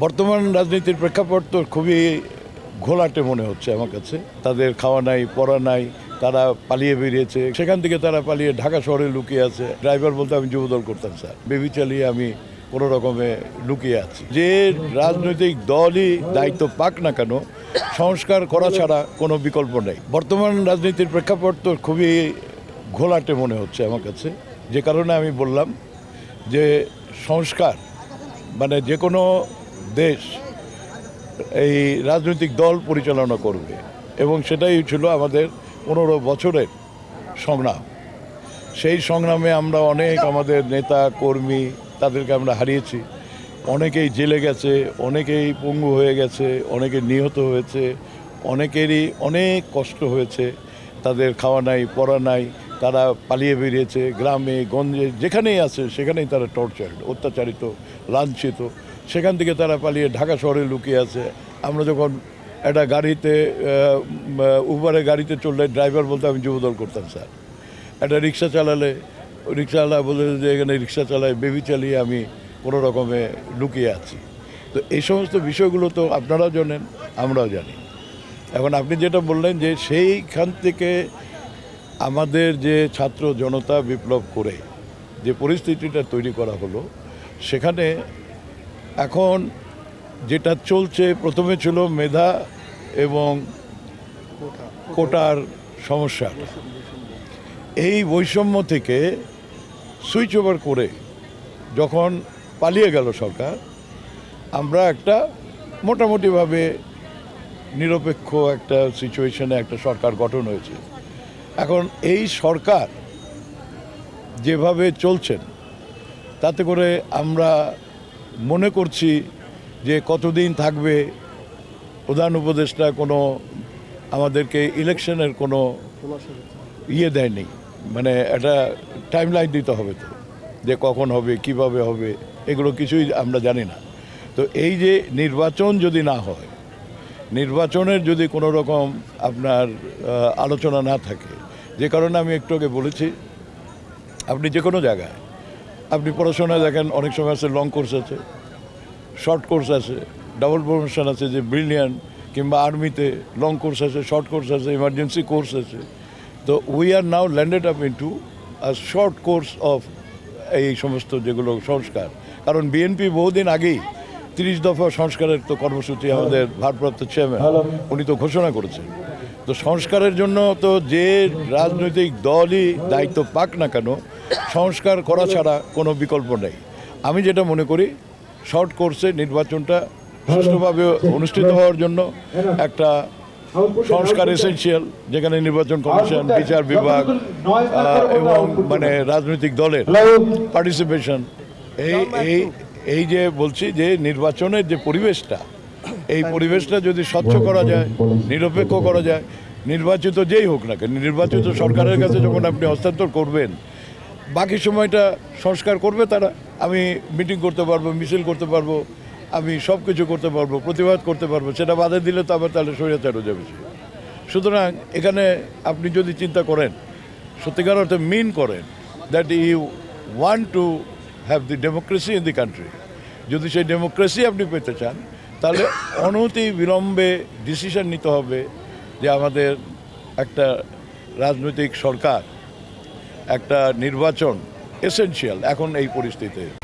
বর্তমান রাজনীতির প্রেক্ষাপট তো খুবই ঘোলাটে মনে হচ্ছে আমার কাছে। তাদের খাওয়া নাই, পড়া নাই, তারা পালিয়ে বেরিয়েছে, সেখান থেকে তারা পালিয়ে ঢাকা শহরে লুকিয়ে আছে। ড্রাইভার বলতে আমি যুবদল করতাম স্যার, বেবি চালিয়ে আমি কোনো রকমে লুকিয়ে আছি। যে রাজনৈতিক দলই দায়িত্ব পাক না কেন, সংস্কার করা ছাড়া কোনো বিকল্প নেই। বর্তমান রাজনীতির প্রেক্ষাপট তো খুবই ঘোলাটে মনে হচ্ছে আমার কাছে, যে কারণে আমি বললাম যে সংস্কার মানে যে কোনো দেশ এই রাজনৈতিক দল পরিচালনা করবে, এবং সেটাই ছিল আমাদের 15 বছরের সংগ্রাম। সেই সংগ্রামে আমরা অনেক আমাদের নেতা কর্মী তাদেরকে আমরা হারিয়েছি। অনেকেই জেলে গেছে, অনেকেই পঙ্গু হয়ে গেছে, অনেকে নিহত হয়েছে, অনেকেরই অনেক কষ্ট হয়েছে। তাদের খাওয়া নাই, পড়া নাই, তারা পালিয়ে বেরিয়েছে, গ্রামে গঞ্জে যেখানেই আছে সেখানেই তারা টর্চার্ড, অত্যাচারিত, লাঞ্ছিত। সেখান থেকে তারা পালিয়ে ঢাকা শহরে লুকিয়ে আছে। আমরা যখন একটা গাড়িতে উবারে গাড়িতে চললে ড্রাইভার বলতে আমি যুবদল করতাম স্যার। একটা রিক্সা চালালে রিক্সাওয়ালা বলে যে এখানে রিক্সা চালায়, বেবি চালিয়ে আমি কোনো রকমে লুকিয়ে আছি। তো এই সমস্ত বিষয়গুলো তো আপনারাও জানেন, আমরাও জানি। এখন আপনি যেটা বললেন যে সেইখান থেকে আমাদের যে ছাত্র জনতা বিপ্লব করে যে পরিস্থিতিটা তৈরি করা হলো, সেখানে এখন যেটা চলছে, প্রথমে ছিল মেধা এবং কোটার সমস্যা। এই বৈষম্য থেকে সুইচ ওভার করে যখন পালিয়ে গেল সরকার, আমরা একটা মোটামুটিভাবে নিরপেক্ষ একটা সিচুয়েশনে একটা সরকার গঠন হয়েছে। এখন এই সরকার যেভাবে চলছেন, তাতে করে আমরা মনে করছি যে কতদিন থাকবে। প্রধান উপদেষ্টা কোনো আমাদেরকে ইলেকশনের কোনো দেয়নি, মানে একটা টাইমলাইন দিতে হবে তো, যে কখন হবে, কিভাবে হবে, এগুলো কিছুই আমরা জানি না। তো এই যে নির্বাচন যদি না হয়, নির্বাচনের যদি কোনো রকম আপনার আলোচনা না থাকে, যে কারণে আমি একটু আগে বলেছি, আপনি যে কোনো জায়গায় আপনি পড়াশোনা দেখেন, অনেক সময় আছে লং কোর্স আছে, শর্ট কোর্স আছে, ডাবল প্রমোশন আছে যে ব্রিলিয়ান্ট, কিংবা আর্মিতে লং কোর্স আছে, শর্ট কোর্স আছে, ইমার্জেন্সি কোর্স আছে। তো we are now landed up into a short course of এই সমস্ত যেগুলো সংস্কার। কারণ বিএনপি বহুদিন আগেই 30 দফা সংস্কারের তো কর্মসূচি আমাদের ভারপ্রাপ্ত চেয়ারম্যান উনি তো ঘোষণা করেছেন। তো সংস্কারের জন্য তো যে রাজনৈতিক দলই দায়িত্ব পাক না কেন, সংস্কার করা ছাড়া কোনো বিকল্প নেই। আমি যেটা মনে করি, শর্ট কোর্সে নির্বাচনটা সুষ্ঠুভাবে অনুষ্ঠিত হওয়ার জন্য একটা সংস্কার এসেনশিয়াল, যেখানে নির্বাচন কমিশন, বিচার বিভাগ এবং মানে রাজনৈতিক দলের পার্টিসিপেশন, এই যে বলছি যে নির্বাচনের যে পরিবেশটা, এই পরিবেশটা যদি স্বচ্ছ করা যায়, নিরপেক্ষ করা যায়, নির্বাচিত যেই হোক না কেন, নির্বাচিত সরকারের কাছে যখন আপনি হস্তান্তর করবেন, বাকি সময়টা সংস্কার করবে তারা। আমি মিটিং করতে পারবো, মিছিল করতে পারবো, আমি সব কিছু করতে পারবো, প্রতিবাদ করতে পারবো। সেটা বাধা দিলে তো আবার তাহলে স্বৈরাচার হয়ে যাবে। সুতরাং এখানে আপনি যদি চিন্তা করেন, সত্যিকার অর্থে মিন করেন that you want to have the democracy in the country, যদি সেই ডেমোক্রেসি আপনি পেতে চান, তাহলে অনতি বিলম্বে ডিসিশন নিতে হবে যে আমাদের একটা রাজনৈতিক সরকার, একটা নির্বাচন এসেনশিয়াল এখন এই পরিস্থিতিতে।